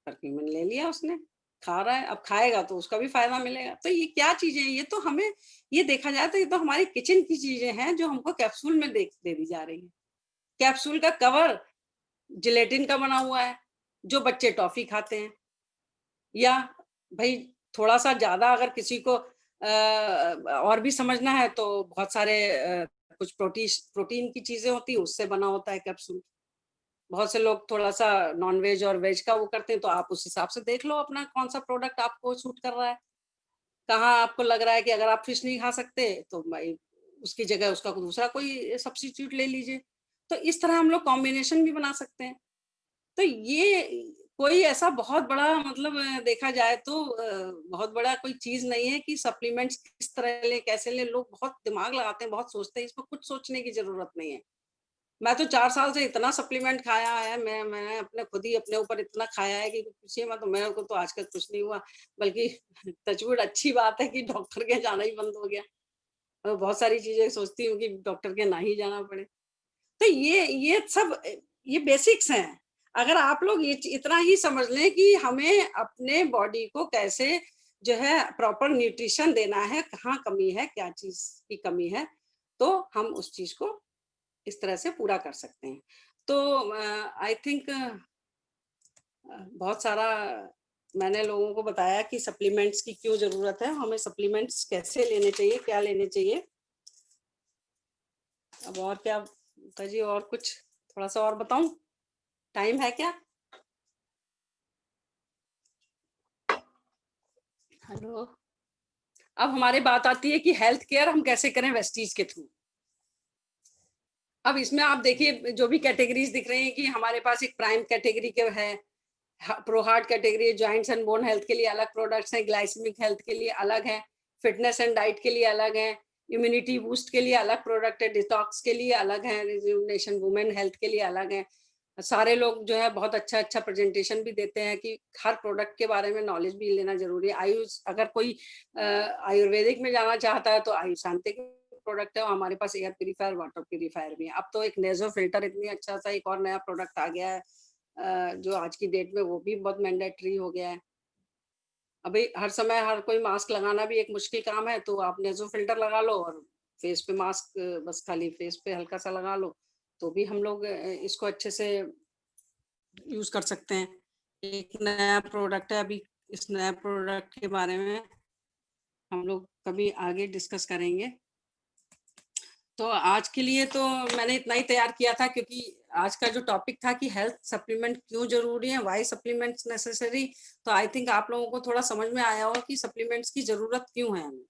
करक्यूमिन ले लिया उसने, खा रहा है। अब खाएगा तो उसका भी फायदा मिलेगा। तो ये क्या चीजें हैं, ये तो हमें, ये देखा जाए तो ये तो हमारी किचन की चीजें हैं जो हमको कैप्सूल में दे दी जा रही है। कैप्सूल का कवर जिलेटिन का बना हुआ है, जो बच्चे टॉफी खाते हैं। या भाई थोड़ा सा ज्यादा अगर किसी को और भी समझना है तो बहुत सारे कुछ प्रोटीन की चीजें होती है, उससे बना होता है कैप्सूल। बहुत से लोग थोड़ा सा नॉन वेज और वेज का वो करते हैं, तो आप उस हिसाब से देख लो अपना कौन सा प्रोडक्ट आपको सूट कर रहा है। कहाँ आपको लग रहा है कि अगर आप फिश नहीं खा सकते तो भाई उसकी जगह उसका दूसरा कोई सब्स्टिट्यूट ले लीजिए। तो इस तरह हम लोग कॉम्बिनेशन भी बना सकते हैं। तो ये कोई ऐसा बहुत बड़ा मतलब देखा जाए तो बहुत बड़ा कोई चीज नहीं है कि सप्लीमेंट्स किस तरह ले कैसे ले। लोग बहुत दिमाग लगाते हैं, बहुत सोचते हैं, इसमें कुछ सोचने की जरूरत नहीं है। मैं तो 4 साल से इतना सप्लीमेंट खाया है, मैंने अपने खुद ही अपने ऊपर इतना खाया है कि पूछिए मत। तो मेरे को तो आजकल कुछ नहीं हुआ, बल्कि टचवुड अच्छी बात है कि डॉक्टर के जाना ही बंद हो गया। और बहुत सारी चीजें सोचती हूँ कि डॉक्टर के ना ही जाना पड़े। तो ये सब ये बेसिक्स हैं। अगर आप लोग ये इतना ही समझ लें कि हमें अपने बॉडी को कैसे जो है प्रॉपर न्यूट्रिशन देना है, कहाँ कमी है, क्या चीज की कमी है, तो हम उस चीज को इस तरह से पूरा कर सकते हैं। तो आई थिंक बहुत सारा मैंने लोगों को बताया कि सप्लीमेंट्स की क्यों जरूरत है, हमें सप्लीमेंट्स कैसे लेने चाहिए, क्या लेने चाहिए। अब और क्या जी, और कुछ थोड़ा सा और बताऊं? टाइम है क्या? हेलो। अब हमारी बात आती है कि हेल्थ केयर हम कैसे करें वेस्टीज के थ्रू। अब इसमें आप देखिए जो भी कैटेगरीज दिख रही हैं कि हमारे पास एक प्राइम कैटेगरी के है, pro heart category, joints and bone health के लिए अलग प्रोडक्ट्स हैं, ग्लाइसेमिक हेल्थ के लिए अलग है, फिटनेस एंड डाइट के लिए अलग है, इम्यूनिटी बूस्ट के लिए अलग प्रोडक्ट है, डिटॉक्स के लिए अलग है, रिजुविनेशन वुमेन हेल्थ के लिए अलग है। सारे लोग जो है बहुत अच्छा अच्छा प्रेजेंटेशन भी देते हैं कि हर प्रोडक्ट के बारे में नॉलेज भी लेना जरूरी है। आयुष, अगर कोई आयुर्वेदिक में जाना चाहता है तो आयुषांतिक प्रोडक्ट है, और हमारे पास एयर प्यूरीफायर, वाटर प्यूरीफायर भी है। अब तो एक नेजो फिल्टर इतनी अच्छा सा एक और नया प्रोडक्ट आ गया है जो आज की डेट में वो भी बहुत मैंडेटरी हो गया है। अभी हर समय हर कोई मास्क लगाना भी एक मुश्किल काम है, तो आप नेजो फिल्टर लगा लो और फेस पे मास्क बस खाली फेस पे हल्का सा लगा लो, तो भी हम लोग इसको अच्छे से यूज कर सकते हैं। एक नया प्रोडक्ट है, अभी इस नया प्रोडक्ट के बारे में हम लोग कभी आगे डिस्कस करेंगे। तो आज के लिए तो मैंने इतना ही तैयार किया था, क्योंकि आज का जो टॉपिक था कि हेल्थ सप्लीमेंट क्यों जरूरी है, व्हाई सप्लीमेंट्स नेसेसरी। तो आई थिंक आप लोगों को थोड़ा समझ में आया होगा कि सप्लीमेंट्स की जरूरत क्यों है हमें,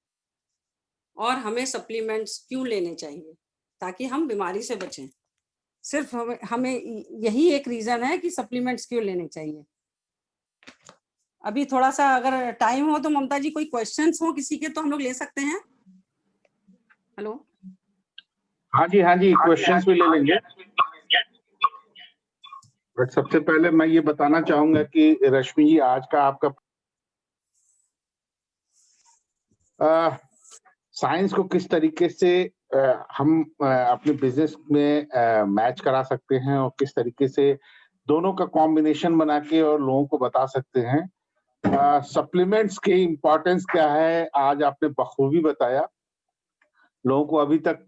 और हमें सप्लीमेंट्स क्यों लेने चाहिए ताकि हम बीमारी से बचें। सिर्फ हमें यही एक रीजन है कि सप्लीमेंट्स क्यों लेने चाहिए। अभी थोड़ा सा अगर टाइम हो तो ममता जी कोई क्वेश्चंस हो किसी के तो हम लोग ले सकते हैं। हेलो। हाँ जी क्वेश्चंस भी ले लेंगे। बट सबसे पहले मैं ये बताना चाहूंगा कि रश्मि जी, आज का आपका साइंस को किस तरीके से हम अपने बिजनेस में मैच करा सकते हैं और किस तरीके से दोनों का कॉम्बिनेशन बना के और लोगों को बता सकते हैं। सप्लीमेंट्स की इम्पोर्टेंस क्या है आज आपने बखूबी बताया। लोगों को अभी तक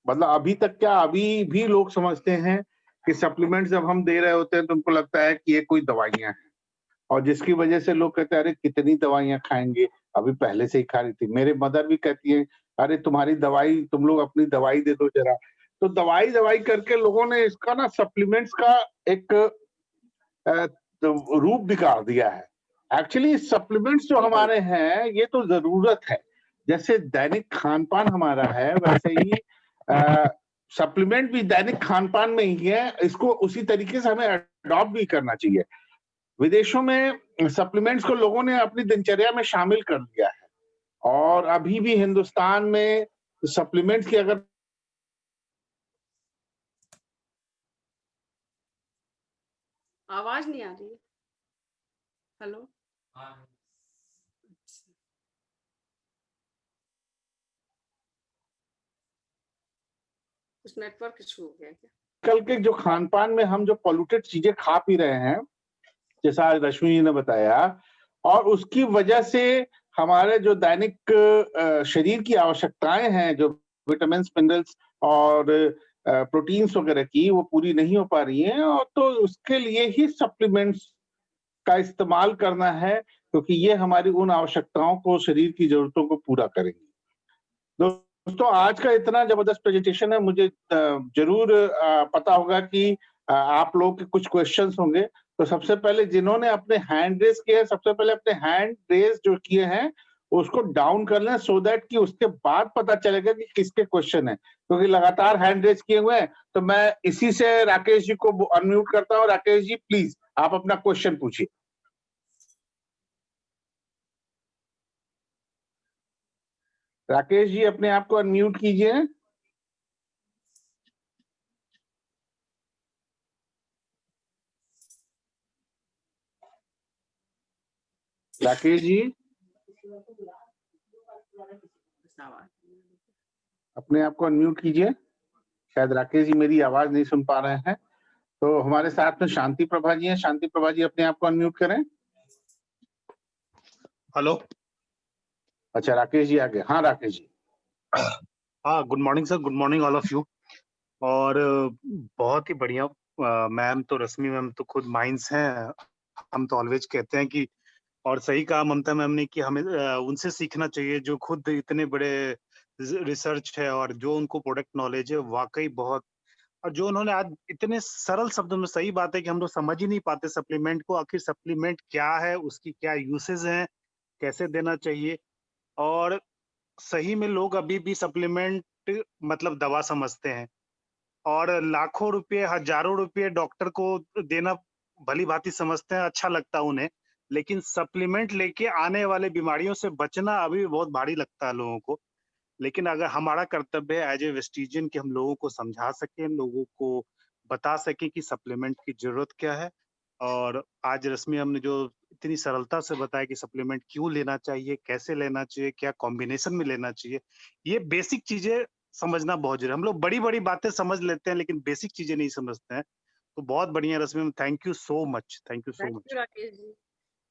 मतलब अभी तक क्या, अभी भी लोग समझते हैं कि सप्लीमेंट्स जब हम दे रहे होते हैं तो उनको लगता है कि ये कोई दवाइयां हैं, और जिसकी वजह से लोग कहते हैं अरे कितनी दवाइयां खाएंगे, अभी पहले से ही खा रही थी। मेरे मदर भी कहती है अरे तुम्हारी दवाई, तुम लोग अपनी दवाई दे दो जरा। तो दवाई दवाई करके लोगों ने इसका ना सप्लीमेंट्स का एक तो रूप बिगाड़ दिया है। एक्चुअली सप्लीमेंट्स जो हमारे हैं ये तो जरूरत है, जैसे दैनिक खान-पान हमारा है वैसे ही सप्लीमेंट भी दैनिक खान-पान में ही है। इसको उसी तरीके से हमें अडॉप्ट भी करना चाहिए। विदेशों में सप्लीमेंट्स को लोगों ने अपनी दिनचर्या में शामिल कर लिया है, और अभी भी हिंदुस्तान में सप्लीमेंट्स की अगर आवाज नहीं आ रही है। हेलो, कुछ नेटवर्क इशू हो गया क्या? कल के जो खान पान में हम जो पॉल्यूटेड चीजें खा पी रहे हैं, जैसा आज रश्मि जी ने बताया, और उसकी वजह से हमारे जो दैनिक शरीर की आवश्यकताएं हैं, जो विटामिन मिनरल्स और प्रोटीन्स वगैरह की, वो पूरी नहीं हो पा रही हैं, और तो उसके लिए ही सप्लीमेंट्स का इस्तेमाल करना है, क्योंकि ये हमारी उन आवश्यकताओं को, शरीर की जरूरतों को पूरा करेंगे। दोस्तों, आज का इतना जबरदस्त प्रेजेंटेशन है, मुझे जरूर पता होगा कि आप लोगों के कुछ क्वेश्चंस होंगे। तो सबसे पहले जिन्होंने अपने हैंड रेज किए हैं, सबसे पहले अपने हैंड रेज जो किए हैं उसको डाउन कर लें, सो दैट कि उसके बाद पता चलेगा कि किसके क्वेश्चन है, क्योंकि लगातार हैंड रेज किए हुए हैं। तो मैं इसी से राकेश जी को अनम्यूट करता हूँ। राकेश जी प्लीज आप अपना क्वेश्चन पूछिए। राकेश जी अपने आप को अनम्यूट कीजिए। राकेश जी अपने आप को अनम्यूट कीजिए। शायद राकेश जी मेरी आवाज नहीं सुन पा रहे हैं। तो हमारे साथ में शांति प्रभा जी हैं। शांति प्रभा जी अपने आप को अनम्यूट करें। हेलो। अच्छा, राकेश जी आ गए। हाँ राकेश जी। हाँ, good morning sir, good morning all of you. और बहुत ही बढ़िया। मैम तो, रश्मि मैम तो खुद माइंड्स हैं। हम तो ऑलवेज कहते हैं कि, और सही कहा ममता मैम ने कि हमें उनसे सीखना चाहिए जो खुद इतने बड़े रिसर्च है और जो उनको प्रोडक्ट नॉलेज है वाकई बहुत। और जो उन्होंने आज इतने सरल शब्दों में, सही बात है कि हम लोग समझ ही नहीं पाते सप्लीमेंट को, आखिर सप्लीमेंट क्या है, उसकी क्या यूसेज हैं, कैसे देना चाहिए। और सही में लोग अभी भी सप्लीमेंट मतलब दवा समझते हैं, और लाखों रुपए, हजारों रुपए डॉक्टर को देना भली भांति समझते हैं, अच्छा लगता है उन्हें। लेकिन सप्लीमेंट लेके आने वाले बीमारियों से बचना अभी भी बहुत भारी लगता है लोगों को। लेकिन अगर हमारा कर्तव्य है एज ए वेस्टिजियन कि हम लोगों को समझा सकें, लोगों को बता सकें कि सप्लीमेंट की जरूरत क्या है। और आज रश्मि हमने जो इतनी सरलता से बताया कि सप्लीमेंट क्यों लेना चाहिए, कैसे लेना चाहिए, क्या कॉम्बिनेशन में लेना चाहिए, ये बेसिक चीजें समझना बहुत जरूरी है। हम लोग बड़ी बड़ी बातें समझ लेते हैं लेकिन बेसिक चीजें नहीं समझते हैं। तो बहुत बढ़िया Rashmi, thank you so much, thank you so thank much. You Rakesh ji.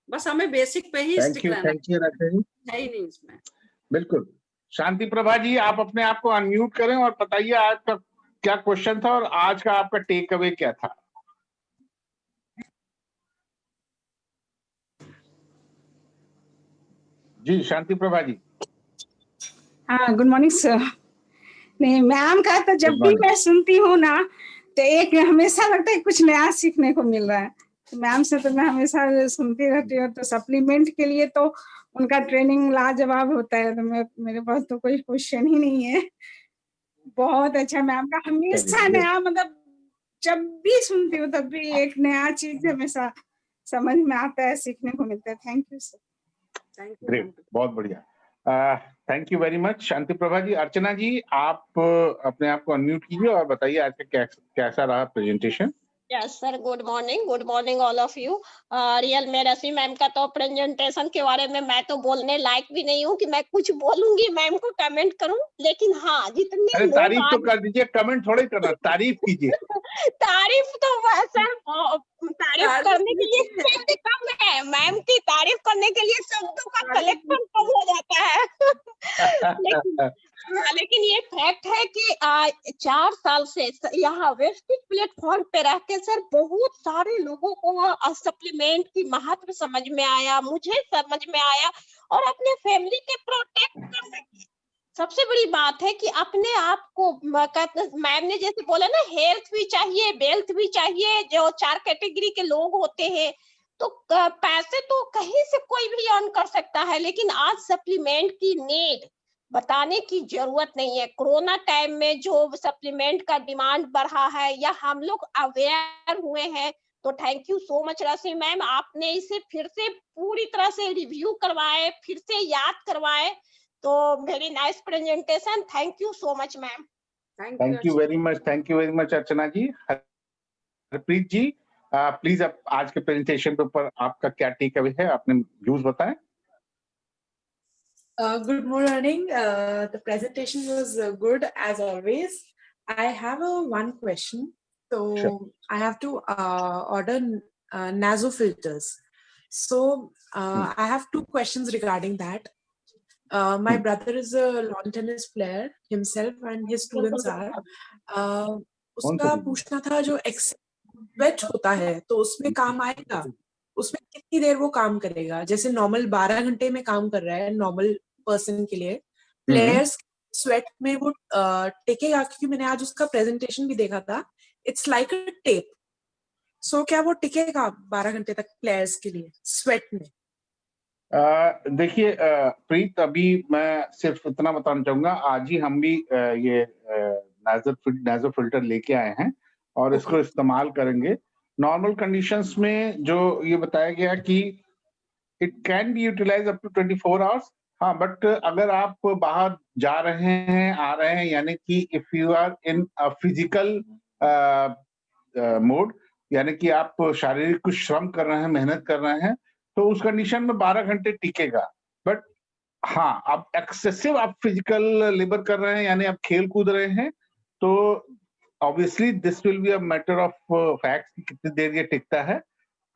बस हमें बेसिक पे ही स्टिक रहना थैंक यू राकेश जी। है ही नहीं इसमें। बिल्कुल। शांति प्रभा जी आप अपने आप को अनम्यूट करें और बताइए आज का क्या क्वेश्चन था और आज का आपका टेक अवे क्या था। जी शांति प्रभा जी। हाँ, गुड मॉर्निंग सर। नहीं, मैम का तो जब भी मैं सुनती हूँ ना, तो एक हमेशा लगता है कुछ नया सीखने को मिल रहा है। तो मैम से तो मैं हमेशा सुनती रहती हूँ। तो सप्लीमेंट के लिए तो उनका ट्रेनिंग लाजवाब होता है। तो मेरे पास तो कोई क्वेश्चन ही नहीं है। बहुत अच्छा मैम का, हमेशा नया, मतलब जब भी सुनती हूँ तब भी एक नया चीज हमेशा समझ में आता है, सीखने को मिलता है। Thank you sir. Thank you. Great, बहुत बढ़िया। थैंक यू वेरी मच शांति प्रभा जी। अर्चना जी आप अपने आप को अनम्यूट कीजिए और बताइए आज का कैसा रहा presentation. Yes sir, good morning all of you. Real में रश्मि मैम का तो प्रेजेंटेशन के बारे में मैं तो बोलने लायक भी नहीं हूँ कि मैं कुछ बोलूंगी, मैम को कमेंट करूं, लेकिन हाँ जितने अरे लोग तारीफ तो आज कर दीजिए, कमेंट थोड़े करना, तारीफ कीजिए। तारीफ तो वैसे तारीफ करने के लिए शब्द कम है, मैम की तारीफ करने के लिए शब्दों का कलेक्शन कम हो जाता है। लेकिन ये फैक्ट है कि 4 साल से यहाँ वेस्टिज प्लेटफॉर्म पे रह के सर बहुत सारे लोगों को सप्लीमेंट की महत्व समझ में आया, मुझे समझ में आया, और अपने फैमिली के प्रोटेक्ट करने की सबसे बड़ी बात है कि अपने आप को मैम ने जैसे बोला ना, हेल्थ भी चाहिए, वेल्थ भी चाहिए, जो 4 कैटेगरी के लोग होते हैं। तो पैसे तो कहीं से कोई भी अर्न कर सकता है, लेकिन आज सप्लीमेंट की नीड बताने की जरूरत नहीं है। कोरोना टाइम में जो सप्लीमेंट का डिमांड बढ़ा है या हम लोग अवेयर हुए हैं, तो thank you so much Rashmi ma'am, आपने इसे फिर से पूरी तरह से रिव्यू करवाए, फिर से याद करवाए। तो very nice presentation, thank you so much ma'am. Thank you very much Archana ji. Harpreet ji please आप आज के प्रेजेंटेशन के ऊपर आपका क्या टेक अवे है, अपने व्यूज बताएं। Good morning. The presentation was good as always. I have one question. So Sure. I have to order naso filters. So I have 2 questions regarding that. My brother is a lawn tennis player himself, and his students are. उसका पूछना था, जो एक्सेट होता है तो उसमें काम आएगा, उसमें कितनी देर वो काम करेगा? जैसे नॉर्मल 12 घंटे में काम कर रहा है नॉर्मल पर्सन के लिए, प्लेयर्स स्वेट में वो टिकेगा? क्योंकि मैंने आज उसका प्रेजेंटेशन भी देखा था, इट्स लाइक अ टेप। सो क्या वो टिकेगा 12 घंटे तक प्लेयर्स के लिए स्वेट में? देखिए प्रीत, अभी मैं सिर्फ इतना बताना चाहूंगा, आज ही हम भी ये नाजो फिल्टर लेके आए हैं और इसको इस्तेमाल करेंगे। नॉर्मल कंडीशंस में जो ये बताया गया कि it can be utilize up to 24 hours. हाँ, बट अगर आप बाहर जा रहे हैं, आ रहे हैं, यानी कि if you are in a physical mode, यानी कि आप शारीरिक कुछ श्रम कर रहे हैं, मेहनत कर रहे हैं, तो उस कंडीशन में 12 घंटे टिकेगा। बट हाँ, आप एक्सेसिव आप फिजिकल लेबर कर रहे हैं, यानी आप खेल कूद रहे हैं, तो obviously this will be a matter of fact कि कितनी देर ये टिकता है।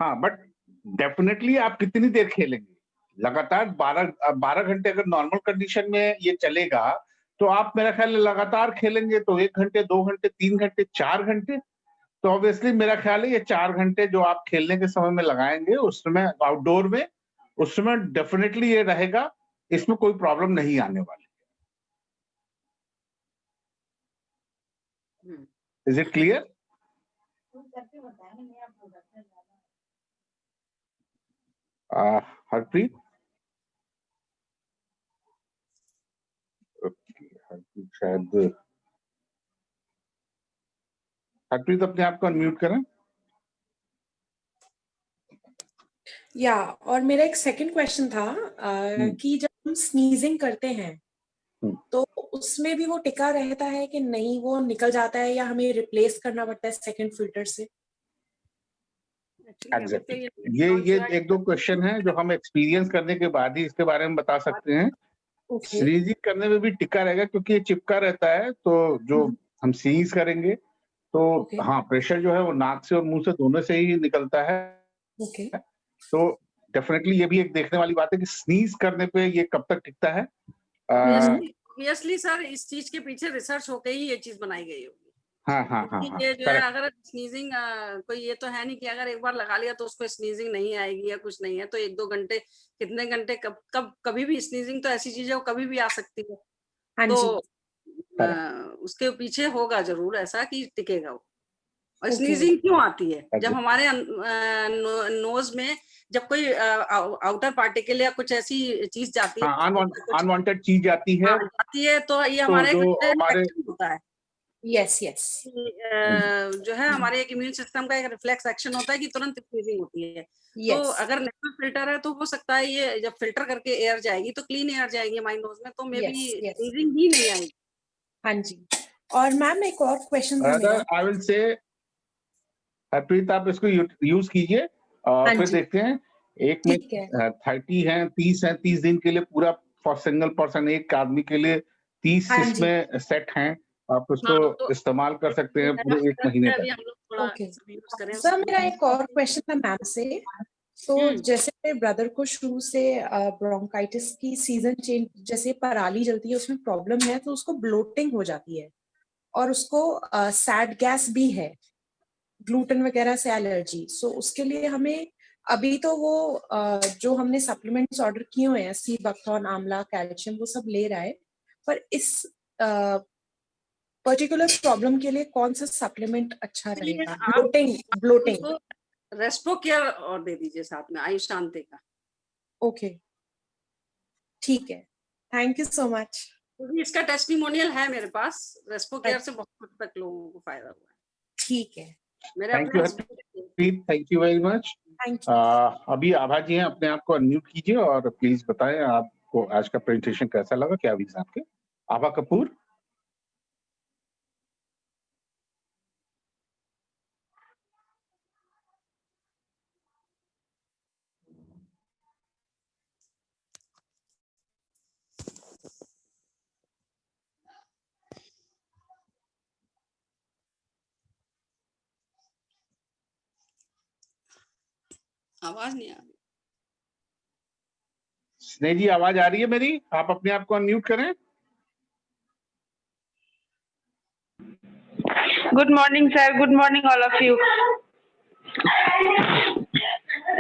हाँ, बट डेफिनेटली आप कितनी देर खेलेंगे? लगातार 12 घंटे अगर नॉर्मल कंडीशन में ये चलेगा, तो आप मेरा ख्याल है लगातार खेलेंगे तो 1 घंटे, 2 घंटे, 3 घंटे, 4 घंटे, तो ऑब्वियसली मेरा ख्याल है ये 4 घंटे जो आप खेलने के समय में लगाएंगे, उस समय आउटडोर में, उस समय डेफिनेटली ये रहेगा, इसमें कोई प्रॉब्लम नहीं आने वाली। Is it clear? Harpreet? Harpreet शायद, हरप्रीत अपने आप को अनम्यूट करें। या और मेरा एक सेकंड क्वेश्चन था कि जब हम स्नीजिंग करते हैं तो उसमें भी वो टिका रहता है कि नहीं, वो निकल जाता है या हमें रिप्लेस करना पड़ता है सेकंड फिल्टर से? Exactly. ये 1-2 क्वेश्चन हैं जो हम एक्सपीरियंस करने के बाद ही इसके बारे में बता सकते हैं। स्नीजिंग करने में भी टिका रहेगा क्योंकि ये चिपका रहता है, तो जो हम स्नीज करेंगे तो हाँ, प्रेशर जो है वो नाक से और मुंह से दोनों से ही निकलता है। तो डेफिनेटली ये भी एक देखने वाली बात है कि स्नीज करने पे ये कब तक टिकता है। ऑब्वियसली सर, इस चीज के पीछे रिसर्च होके ही ये चीज बनाई गई होगी। हाँ, ये जो है, अगर स्नीजिंग कोई ये तो है नहीं कि अगर एक बार लगा लिया तो उसको स्नीजिंग नहीं आएगी या कुछ नहीं है, तो 1-2 घंटे, कितने घंटे, कभी भी स्नीजिंग तो ऐसी चीज है वो कभी भी आ सकती है। तो उसके पीछे होगा जरूर ऐसा कि टिकेगा वो। और स्नीजिंग क्यों आती है? जब हमारे नोज में जब कोई आउटर पार्टिकल या कुछ ऐसी चीज जाती है, अनवांटेड चीज जाती है, तो ये हमारे होता है। यस जो है हमारे एक इम्यून सिस्टम का एक रिफ्लेक्स एक्शन होता है कि तुरंत स्नीजिंग होती है। तो अगर नेचुरल फिल्टर है तो हो सकता है ये जब फिल्टर करके एयर जाएगी तो क्लीन एयर जाएगी हमारी नोज में, तो मे बी स्नीजिंग ही नहीं आएगी। हाँ जी। और मैम एक और क्वेश्चन था मेरा। I will say हरप्रीत आप इसको यूज कीजिए और हाँ फिर जी। देखते हैं। एक में ठीक है। 30 है, 30 दिन के लिए पूरा फॉर सिंगल पर्सन, एक आदमी के लिए 30 हाँ जी। इसमें सेट हैं, आप उसको हाँ, तो इस्तेमाल कर सकते हैं पूरे 1 महीने अभी तक। हम लोग थोड़ा ओके यूज करें सर, उसको। मेरा एक और क्वेश्चन था मैम से। तो जैसे मेरे ब्रदर को शुरू से ब्रोंकाइटिस की सीजन चेंज, जैसे पराली जलती है उसमें प्रॉब्लम है, तो उसको ब्लोटिंग हो जाती है और उसको सैड गैस भी है, ग्लूटेन वगैरह से एलर्जी। सो उसके लिए हमें अभी तो वो जो हमने सप्लीमेंट्स ऑर्डर किए हुए हैं, सी बकथॉर्न, आंवला, कैल्शियम, वो सब ले रहा है। पर इस पर्टिकुलर प्रॉब्लम के लिए कौन सा सप्लीमेंट अच्छा रहेगा? ब्लोटिंग। रेस्पो केयर और दे दीजिए साथ में आयुष्शांति का। ओके ठीक है, थैंक यू सो मच। क्योंकि इसका टेस्टिमोनियल है मेरे पास, रेस्पो केयर से बहुत हद तक लोगों को फायदा हुआ है। ठीक है, मेरे थैंक अपने you husband Harpreet, thank you very much. Thank you. अभी आभा जी हैं, अपने आप को अनम्यूट कीजिए और प्लीज बताएं आपको आज का प्रेजेंटेशन कैसा लगा, क्या व्यूज आपके। आभा कपूर। आवाज नहीं आ रही। स्नेह जी आवाज आ रही है मेरी? आप अपने आप को अनम्यूट करें। Good morning sir, good morning all of you.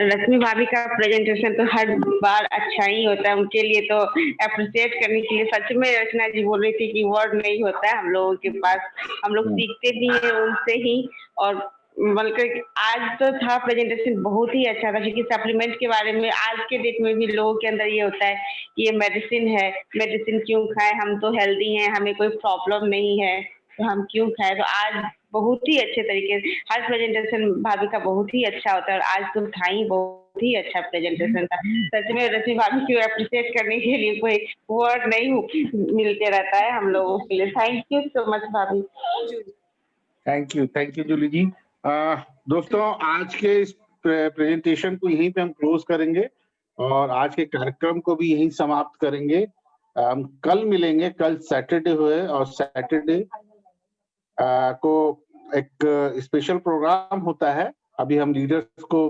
Rashmi भाभी का प्रेजेंटेशन तो हर बार अच्छा ही होता है, उनके लिए तो अप्रिशिएट करने के लिए सच में रचना जी बोल रही थी कि वर्ड नहीं होता है हम लोगों के पास, हम लोग सीखते भी हैं उनसे ही। और बल्कि आज तो था प्रेजेंटेशन बहुत ही अच्छा था, क्योंकि सप्लीमेंट के बारे में आज के डेट में भी लोगों के अंदर ये होता है कि ये मेडिसिन है, मेडिसिन क्यों खाएं, हम तो हेल्दी हैं, हमें कोई प्रॉब्लम नहीं है तो हम क्यों खाएं। तो आज बहुत ही अच्छे तरीके से हर प्रेजेंटेशन भाभी का बहुत ही अच्छा होता है, और आज तो था ही बहुत ही अच्छा प्रेजेंटेशन था। सच में रश्मि भाभी को अप्रिशिएट करने के लिए कोई वर्ड नहीं मिलते रहता है हम लोगों के लिए। थैंक यू सो मच भाभी। थैंक यू जूली जी। दोस्तों आज के इस प्रेजेंटेशन को यहीं पे हम क्लोज करेंगे और आज के कार्यक्रम को भी यहीं समाप्त करेंगे। हम कल मिलेंगे, कल सैटरडे हुए और सैटरडे को एक स्पेशल प्रोग्राम होता है। अभी हम लीडर्स को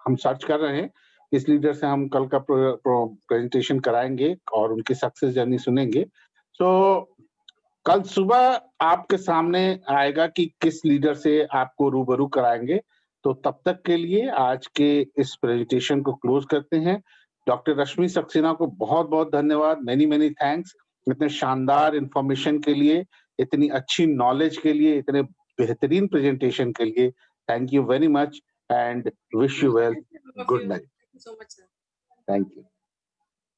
हम सर्च कर रहे हैं, इस लीडर से हम कल का प्रेजेंटेशन कराएंगे और उनकी सक्सेस जर्नी सुनेंगे। कल सुबह आपके सामने आएगा कि किस लीडर से आपको रूबरू कराएंगे। तो तब तक के लिए आज के इस प्रेजेंटेशन को क्लोज करते हैं। डॉक्टर रश्मि सक्सेना को बहुत बहुत धन्यवाद, मेनी थैंक्स इतने शानदार इंफॉर्मेशन के लिए, इतनी अच्छी नॉलेज के लिए, इतने बेहतरीन प्रेजेंटेशन के लिए। Thank you very much and wish you well. Good night. Thank you so much, sir. Thank you.